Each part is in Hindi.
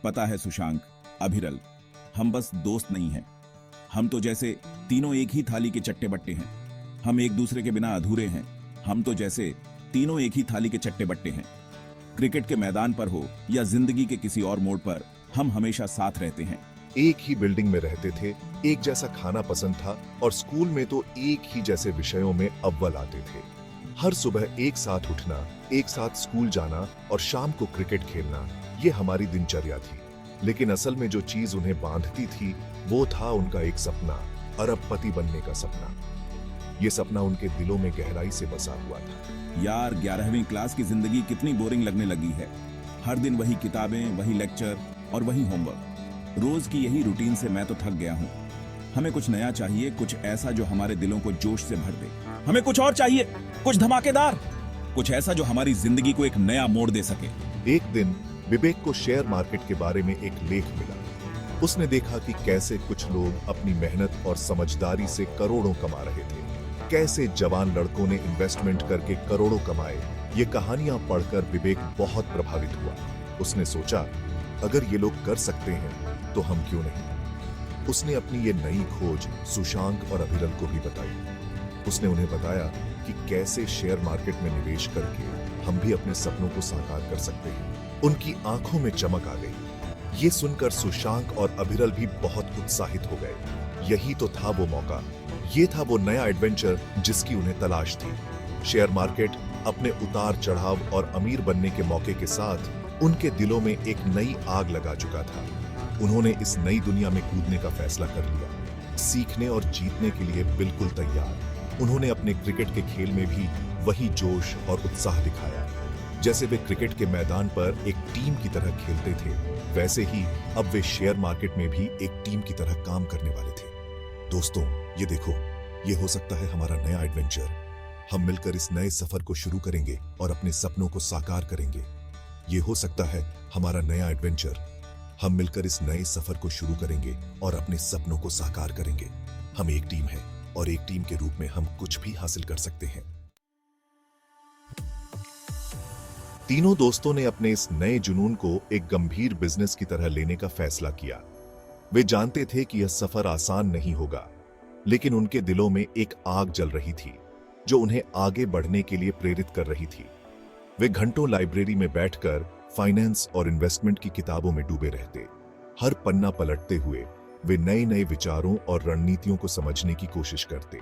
पता है सुशांक, अभिरल, हम बस दोस्त नहीं हैं। हम तो जैसे तीनों एक ही थाली के चट्टे बट्टे हैं। हम एक दूसरे के बिना अधूरे हैं। हम तो जैसे तीनों एक ही थाली के चट्टे बट्टे हैं। क्रिकेट के मैदान पर हो या जिंदगी के किसी और मोड़ पर, हम हमेशा साथ रहते हैं। एक ही बिल्डिंग में रहते थे, एक जैसा खाना पसंद था और स्कूल में तो एक ही जैसे विषयों में अव्वल आते थे। हर सुबह एक साथ उठना, एक साथ स्कूल जाना और शाम को क्रिकेट खेलना, ये हमारी दिनचर्या थी। लेकिन असल में जो चीज उन्हें बांधती थी वो था उनका एक सपना, अरबपति बनने का सपना। ये सपना उनके दिलों में गहराई से बसा हुआ था। यार, 11वीं क्लास की जिंदगी कितनी बोरिंग लगने लगी है। हर दिन वही किताबें, वही लेक्चर और वही होमवर्क। रोज की यही रूटीन से मैं तो थक गया हूँ। हमें कुछ नया चाहिए, कुछ ऐसा जो हमारे दिलों को जोश से भर दे। हमें कुछ और चाहिए, कुछ धमाकेदार, कुछ ऐसा जो हमारी जिंदगी को एक नया मोड़ दे सके। एक दिन विवेक को शेयर मार्केट के बारे में एक लेख मिला। उसने देखा कि कैसे कुछ लोग अपनी मेहनत और समझदारी से करोड़ों कमा रहे थे, कैसे जवान लड़कों ने इन्वेस्टमेंट करके करोड़ों कमाए। ये कहानियां पढ़कर विवेक बहुत प्रभावित हुआ। उसने सोचा, अगर ये लोग कर सकते हैं तो हम क्यों नहीं। उसने अपनी ये नई खोज सुशांक और अभिरल को भी बताई। उसने उन्हें बताया कि कैसे शेयर मार्केट में निवेश करके हम भी अपने सपनों को साकार कर सकते हैं। उनकी आंखों में चमक आ गई। ये सुनकर सुशांक और अभिरल भी बहुत उत्साहित हो गए। यही तो था वो मौका, ये था वो नया एडवेंचर जिसकी उन्हें तलाश थी। शेयर मार्केट अपने उतार चढ़ाव और अमीर बनने के मौके के साथ उनके दिलों में एक नई आग लगा चुका था। उन्होंने इस नई दुनिया में कूदने का फैसला कर लिया, सीखने और जीतने के लिए बिल्कुल तैयार। उन्होंने अपने क्रिकेट के खेल में भी वही जोश और उत्साह दिखाया। जैसे वे क्रिकेट के मैदान पर एक टीम की तरह खेलते थे, वैसे ही अब वे शेयर मार्केट में भी एक टीम की तरह काम करने वाले थे। दोस्तों, ये देखो, ये हो सकता है हमारा नया एडवेंचर। हम मिलकर इस नए सफर को शुरू करेंगे और अपने सपनों को साकार करेंगे। ये हो सकता है हमारा नया एडवेंचर। हम मिलकर इस नए सफर को शुरू करेंगे और अपने सपनों को साकार करेंगे। हम एक टीम हैं और एक टीम के रूप में हम कुछ भी हासिल कर सकते हैं। तीनों दोस्तों ने अपने इस नए जुनून को एक गंभीर बिजनेस की तरह लेने का फैसला किया। वे जानते थे कि यह सफर आसान नहीं होगा, लेकिन उनके दिलों में एक आग जल रही थी जो उन्हें आगे बढ़ने के लिए प्रेरित कर रही थी। वे घंटों लाइब्रेरी में बैठकर फाइनेंस और इन्वेस्टमेंट की किताबों में डूबे रहते। हर पन्ना पलटते हुए वे नए नए विचारों और रणनीतियों को समझने की कोशिश करते।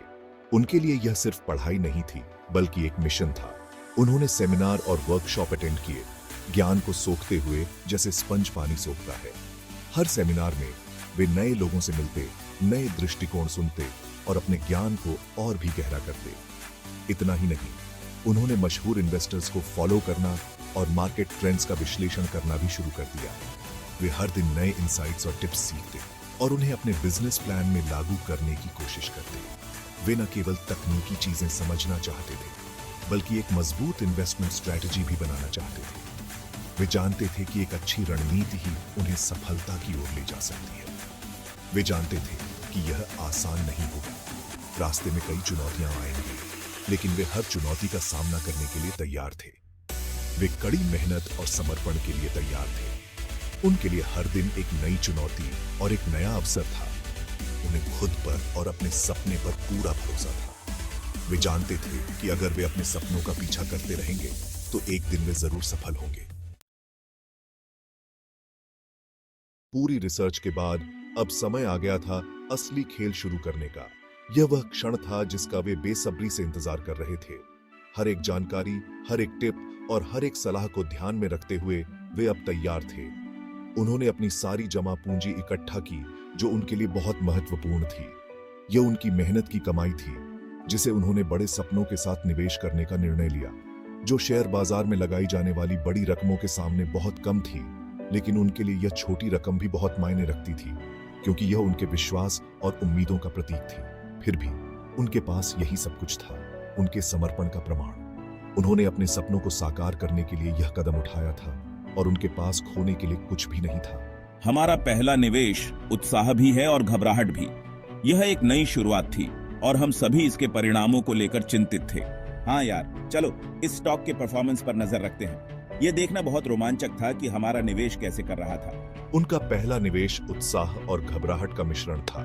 उनके लिए यह सिर्फ पढ़ाई नहीं थी, बल्कि एक मिशन था। उन्होंने सेमिनार और वर्कशॉप अटेंड किए, ज्ञान को सोखते हुए जैसे स्पंज पानी सोखता है। हर सेमिनार में वे नए लोगों से मिलते, नए दृष्टिकोण सुनते और अपने ज्ञान को और भी गहरा करते। इतना ही नहीं, उन्होंने मशहूर इन्वेस्टर्स को फॉलो करना और मार्केट ट्रेंड्स का विश्लेषण करना भी शुरू कर दिया। वे हर दिन नए इंसाइट्स और टिप्स सीखते और उन्हें अपने बिजनेस प्लान में लागू करने की कोशिश करते। वे न केवल तकनीकी चीजें समझना चाहते थे, बल्कि एक मजबूत इन्वेस्टमेंट स्ट्रैटेजी भी बनाना चाहते थे। वे जानते थे कि एक अच्छी रणनीति ही उन्हें सफलता की ओर ले जा सकती है। वे जानते थे कि यह आसान नहीं होगा। रास्ते में कई चुनौतियां आएंगी, लेकिन वे हर चुनौती का सामना करने के लिए तैयार थे। वे कड़ी मेहनत और समर्पण के लिए तैयार थे। उनके लिए हर दिन एक नई चुनौती और एक नया अवसर था। उन्हें खुद पर और अपने सपने पर पूरा भरोसा था। वे जानते थे कि अगर वे अपने सपनों का पीछा करते रहेंगे तो एक दिन वे जरूर सफल होंगे। पूरी रिसर्च के बाद अब समय आ गया था असली खेल शुरू करने का। यह वह क्षण था जिसका वे बेसब्री से इंतजार कर रहे थे। हर एक जानकारी, हर एक टिप और हर एक सलाह को ध्यान में रखते हुए वे अब तैयार थे। उन्होंने अपनी सारी जमा पूंजी इकट्ठा की जो उनके लिए बहुत महत्वपूर्ण थी। यह उनकी मेहनत की कमाई थी जिसे उन्होंने बड़े सपनों के साथ निवेश करने का निर्णय लिया, जो शेयर बाजार में लगाई जाने वाली बड़ी रकमों के सामने बहुत कम थी। लेकिन उनके लिए यह छोटी रकम भी बहुत मायने रखती थी, क्योंकि यह उनके विश्वास और उम्मीदों का प्रतीक थी। फिर भी उनके पास यही सब कुछ था, उनके समर्पण का प्रमाण। उन्होंने अपने सपनों को साकार करने के लिए यह कदम उठाया था और उनके पास खोने के लिए कुछ भी नहीं था। हमारा पहला निवेश उत्साह भी है और घबराहट भी। यह एक नई शुरुआत थी और हम सभी इसके परिणामों को लेकर चिंतित थे। हाँ यार, चलो इस स्टॉक के परफॉर्मेंस पर नजर रखते हैं। ये देखना बहुत रोमांचक था कि हमारा निवेश कैसे कर रहा था। उनका पहला निवेश उत्साह और घबराहट का मिश्रण था।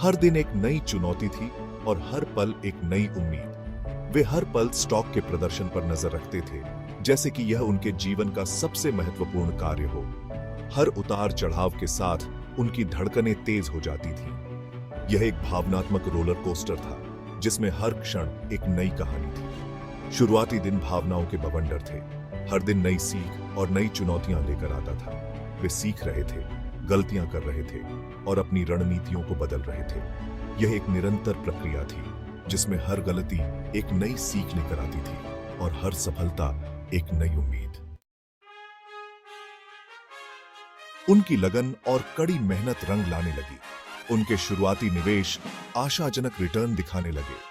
हर दिन एक नई चुनौती थी और हर पल एक नई उम्मीद। वे हर पल स्टॉक के प्रदर्शन पर नजर रखते थे, जैसे कि यह उनके जीवन का सबसे महत्वपूर्ण कार्य हो। हर उतार चढ़ाव के साथ उनकी धड़कनें तेज हो जाती थीं। यह एक भावनात्मक रोलर कोस्टर था, जिसमें हर क्षण एक नई कहानी थी। शुरुआती दिन भावनाओं के बवंडर थे। हर दिन नई सीख और नई चुनौतियां लेकर आता था। वे सीख रहे थे, गलतियां कर रहे थे और अपनी रणनीतियों को बदल रहे थे। यह एक निरंतर प्रक्रिया थी, जिसमें हर गलती एक नई सीख लेकर आती थी और हर सफलता एक नई उम्मीद। उनकी लगन और कड़ी मेहनत रंग लाने लगी। उनके शुरुआती निवेश आशाजनक रिटर्न दिखाने लगे।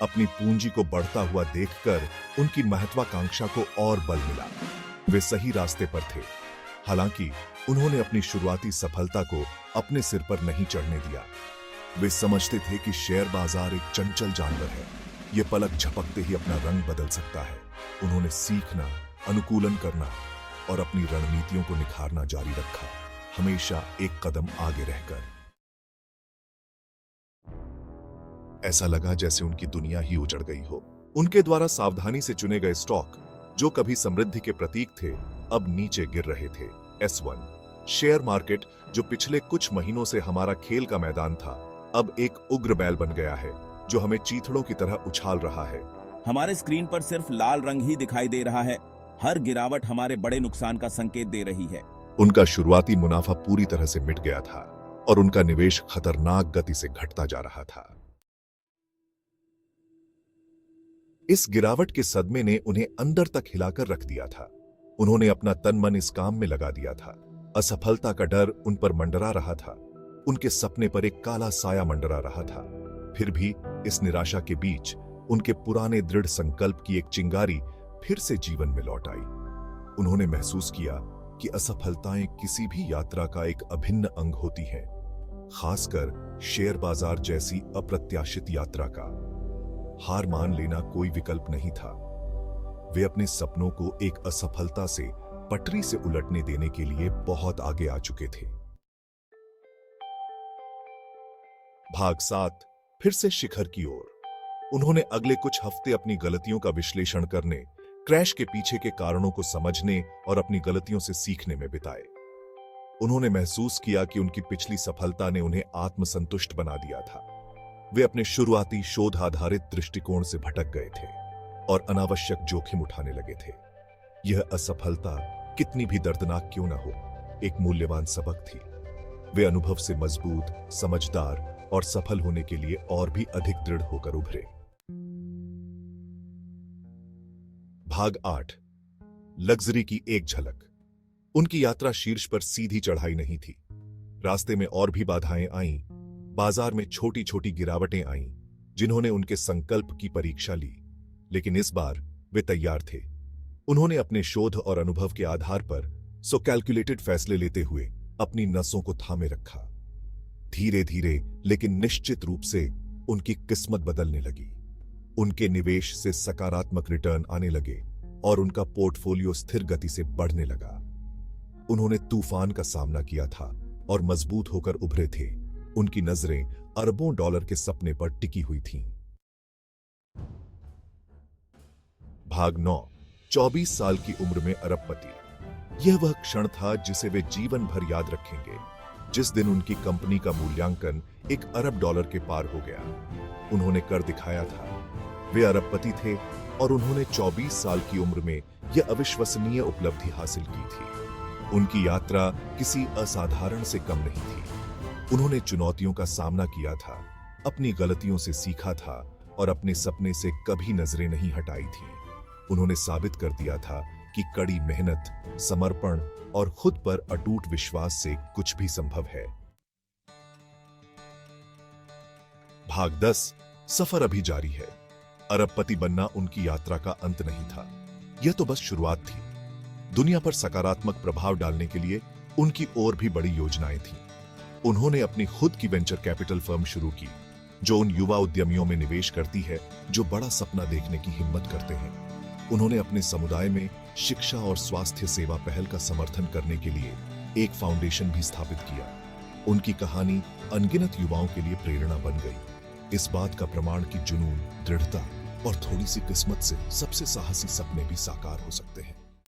अपनी पूंजी को बढ़ता हुआ देखकर उनकी महत्वाकांक्षा को और बल मिला। वे सही रास्ते पर थे। हालांकि उन्होंने अपनी शुरुआती सफलता को अपने सिर पर नहीं चढ़ने दिया। वे समझते थे कि शेयर बाजार एक चंचल जानवर है। यह पलक झपकते ही अपना रंग बदल सकता है। उन्होंने सीखना, अनुकूलन करना और अपनी रणनीतियों को निखारना जारी रखा, हमेशा एक कदम आगे रहकर। ऐसा लगा जैसे उनकी दुनिया ही उजड़ गई हो। उनके द्वारा सावधानी से चुने गए स्टॉक, जो कभी समृद्धि के प्रतीक थे, अब नीचे गिर रहे थे। S1 शेयर मार्केट, जो पिछले कुछ महीनों से हमारा खेल का मैदान था, अब एक उग्र बैल बन गया है, जो हमें चीथड़ों की तरह उछाल रहा है। हमारे स्क्रीन पर सिर्फ लाल रंग ही दिखाई दे रहा है। हर गिरावट हमारे बड़े नुकसान का संकेत दे रही है। उनका शुरुआती मुनाफा पूरी तरह से मिट गया था और उनका निवेश खतरनाक गति से घटता जा रहा था। इस गिरावट के सदमे ने उन्हें अंदर तक हिलाकर रख दिया था। उन्होंने अपना तन मन इस काम में लगा दिया था। असफलता का डर उन पर मंडरा रहा था। उनके सपने पर एक काला साया मंडरा रहा था। फिर भी इस निराशा के बीच उनके पुराने दृढ़ संकल्प की एक चिंगारी फिर से जीवन में लौट आई। उन्होंने महसूस किया कि असफलताएं किसी भी यात्रा का एक अभिन्न अंग होती हैं, खासकर शेयर बाजार जैसी अप्रत्याशित यात्रा का। हार मान लेना कोई विकल्प नहीं था। वे अपने सपनों को एक असफलता से पटरी से उलटने देने के लिए बहुत आगे आ चुके थे। भाग 7 फिर से शिखर की ओर। उन्होंने अगले कुछ हफ्ते अपनी गलतियों का विश्लेषण करने, क्रैश के पीछे के कारणों को समझने और अपनी गलतियों से सीखने में बिताए। उन्होंने महसूस किया कि उनकी पिछली सफलता ने उन्हें आत्मसंतुष्ट बना दिया था। वे अपने शुरुआती शोध आधारित दृष्टिकोण से भटक गए थे और अनावश्यक जोखिम उठाने लगे थे। यह असफलता कितनी भी दर्दनाक क्यों न हो, एक मूल्यवान सबक थी। वे अनुभव से मजबूत, समझदार और सफल होने के लिए और भी अधिक दृढ़ होकर उभरे। भाग 8 लग्जरी की एक झलक। उनकी यात्रा शीर्ष पर सीधी चढ़ाई नहीं थी। रास्ते में और भी बाधाएं आईं। बाजार में छोटी छोटी गिरावटें आईं, जिन्होंने उनके संकल्प की परीक्षा ली। लेकिन इस बार वे तैयार थे। उन्होंने अपने शोध और अनुभव के आधार पर कैलकुलेटेड फैसले लेते हुए अपनी नसों को थामे रखा। धीरे धीरे लेकिन निश्चित रूप से उनकी किस्मत बदलने लगी। उनके निवेश से सकारात्मक रिटर्न आने लगे और उनका पोर्टफोलियो स्थिर गति से बढ़ने लगा। उन्होंने तूफान का सामना किया था और मजबूत होकर उभरे थे। उनकी नजरें अरबों डॉलर के सपने पर टिकी हुई थीं। भाग 9 24 साल की उम्र में अरबपति। यह वह क्षण था जिसे वे जीवन भर याद रखेंगे, जिस दिन उनकी कंपनी का मूल्यांकन $1 अरब के पार हो गया। उन्होंने कर दिखाया था। वे अरबपति थे और उन्होंने 24 साल की उम्र में यह अविश्वसनीय उपलब्धि हासिल की थी। उनकी यात्रा किसी असाधारण से कम नहीं थी। उन्होंने चुनौतियों का सामना किया था, अपनी गलतियों से सीखा था और अपने सपने से कभी नजरें नहीं हटाई थी। उन्होंने साबित कर दिया था कि कड़ी मेहनत, समर्पण और खुद पर अटूट विश्वास से कुछ भी संभव है। भाग 10 सफर अभी जारी है। अरबपति बनना उनकी यात्रा का अंत नहीं था, यह तो बस शुरुआत थी। दुनिया पर सकारात्मक प्रभाव डालने के लिए उनकी और भी बड़ी योजनाएं थीं। उन्होंने अपनी खुद की वेंचर कैपिटल फर्म शुरू की, जो उन युवा उद्यमियों में निवेश करती है जो बड़ा सपना देखने की हिम्मत करते हैं। उन्होंने अपने समुदाय में शिक्षा और स्वास्थ्य सेवा पहल का समर्थन करने के लिए एक फाउंडेशन भी स्थापित किया। उनकी कहानी अनगिनत युवाओं के लिए प्रेरणा बन गई। इस बात का प्रमाण कि जुनून, दृढ़ता और थोड़ी सी किस्मत से सबसे साहसी सपने भी साकार हो सकते हैं।